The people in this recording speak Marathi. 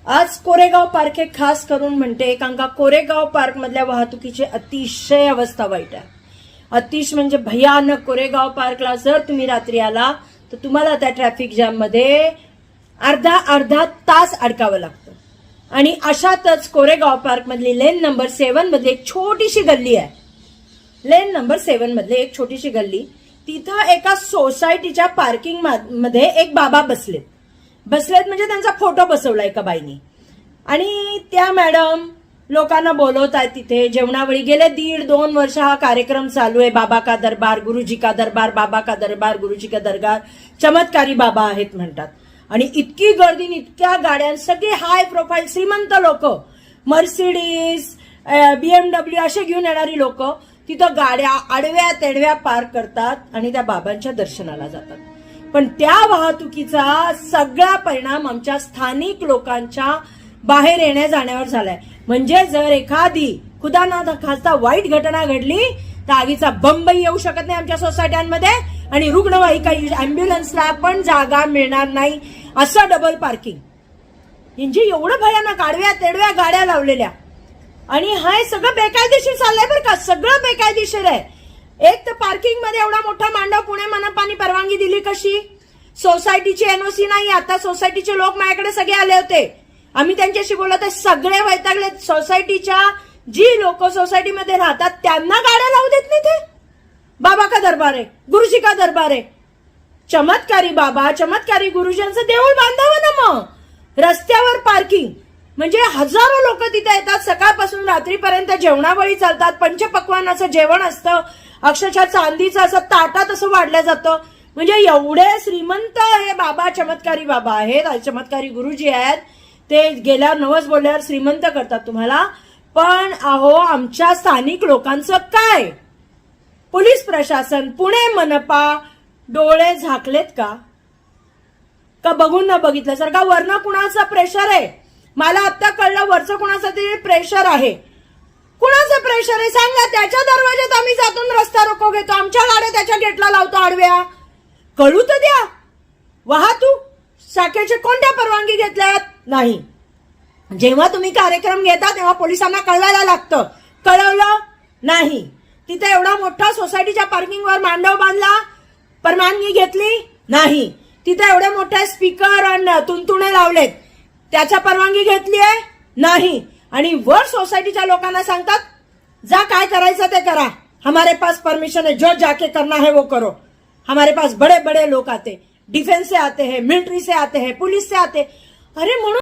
आज कोरेगाव पार्क हे खास करून म्हणते कारण का कोरेगाव पार्क मधल्या वाहतुकीची अतिशय अवस्था वाईट आहे. अतिशय म्हणजे भयानक. कोरेगाव पार्कला जर तुम्ही रात्री आला तर तुम्हाला त्या ट्रॅफिक जॅम मध्ये अर्धा तास अडकावं लागतं. आणि अशातच कोरेगाव पार्क मधली लेन नंबर 7 मधली एक छोटीशी गल्ली आहे. लेन नंबर 7 मधली एक छोटीशी गल्ली, तिथं एका सोसायटीच्या पार्किंग मध्ये एक बाबा बसलेत म्हणजे त्यांचा फोटो बसवला एका बाईनी. आणि त्या मॅडम लोकांना बोलवत आहेत. तिथे जेवणावेळी गेले 1.5-2 वर्ष हा कार्यक्रम चालू आहे. बाबा का दरबार, गुरुजी का दरबार, बाबा का दरबार, गुरुजी का दरबार. चमत्कारी बाबा आहेत म्हणतात. आणि इतकी गर्दी, इतक्या गाड्या, सगळे हाय प्रोफाईल श्रीमंत लोक, मर्सिडीज, BMW असे घेऊन येणारी लोक तिथं गाड्या आडव्या तेडव्या पार्क करतात आणि त्या बाबांच्या दर्शनाला जातात. पण त्या वाहतुकीचा सगळा परिणाम आमच्या स्थानिक लोकांच्या बाहेर येण्या जाण्यावर झालाय. म्हणजे जर एखादी खुदा ना खास्ता वाईट घटना घडली तर आगीचा बंबई येऊ शकत नाही आमच्या सोसायट्यांमध्ये आणि रुग्णवाहिका अँब्युलन्सला पण जागा मिळणार नाही. असं डबल पार्किंग म्हणजे एवढं भयानक, आडव्या तेडव्या गाड्या लावलेल्या. आणि हे सगळं बेकायदेशीर चाललंय बरं का, सगळं बेकायदेशीर आहे. एक तर पार्किंग मध्ये एवढा मोठा मांडव पुणे मनपाने परवानगी दिली कशी? सोसायटीची एनओसी नाही. आता सोसायटीचे लोक माझ्याकडे सगळे आले होते, आम्ही त्यांच्याशी बोलत आहे. सगळे वैतागले. सोसायटीच्या जी लोक सोसायटीमध्ये राहतात त्यांना गाड्या लावू देत नाही. ते बाबा का दरबार आहे, गुरुजी का दरबार आहे. चमत्कारी बाबा, चमत्कारी गुरुजींचं देऊळ बांधावं ना मग. रस्त्यावर पार्किंग म्हणजे हजारो लोक तिथे येतात. सकाळपासून रात्रीपर्यंत जेवणावळी चालतात. पंचपक्वानाचं जेवण असतं. अक्षरशः चांदीचं असं ताटात असं वाढलं जातं. म्हणजे एवढे श्रीमंत हे बाबा चमत्कारी बाबा आहेत, चमत्कारी गुरुजी आहेत. ते गेल्यावर नवस बोलल्यावर श्रीमंत करतात तुम्हाला. पण अहो आमच्या स्थानिक लोकांचं काय? पोलीस प्रशासन, पुणे मनपा डोळे झाकलेत का बघून न बघितलं सर का? वरनं कुणाचं प्रेशर आहे? मला आता कळलं वरचं कुणाचं तरी प्रेशर आहे. कुणाचं प्रेशर आहे सांगा? त्याच्या दरवाज्यात आम्ही जातून रस्ता रोको घेतो, आमच्या गाड्या त्याच्या गेटला लावतो आडव्या. कळू तर द्या. वाहतूक शाखेचे कोणत्या परवानगी घेतल्यात? नाही. जेव्हा तुम्ही कार्यक्रम घेता तेव्हा पोलिसांना कळवायला लागतं. कळवलं नाही. तिथे एवढा मोठा सोसायटीच्या पार्किंगवर मांडव बांधला, परवानगी घेतली नाही. तिथे एवढे मोठे स्पीकर आणि तुणतुणे लावलेत, त्याच्या परवानगी घेतली आहे नाही. आणि वर सोसायटीच्या लोकांना सांगतात जा काय करायचं ते करा, हमारे पास परमिशन है, जो जाके करना है वो करो. हमारे पास बड़े बड़े लोग आते, डिफेंस से आते हैं, मिलिट्री से आते हैं, पुलिस से आते. अरे म्हणून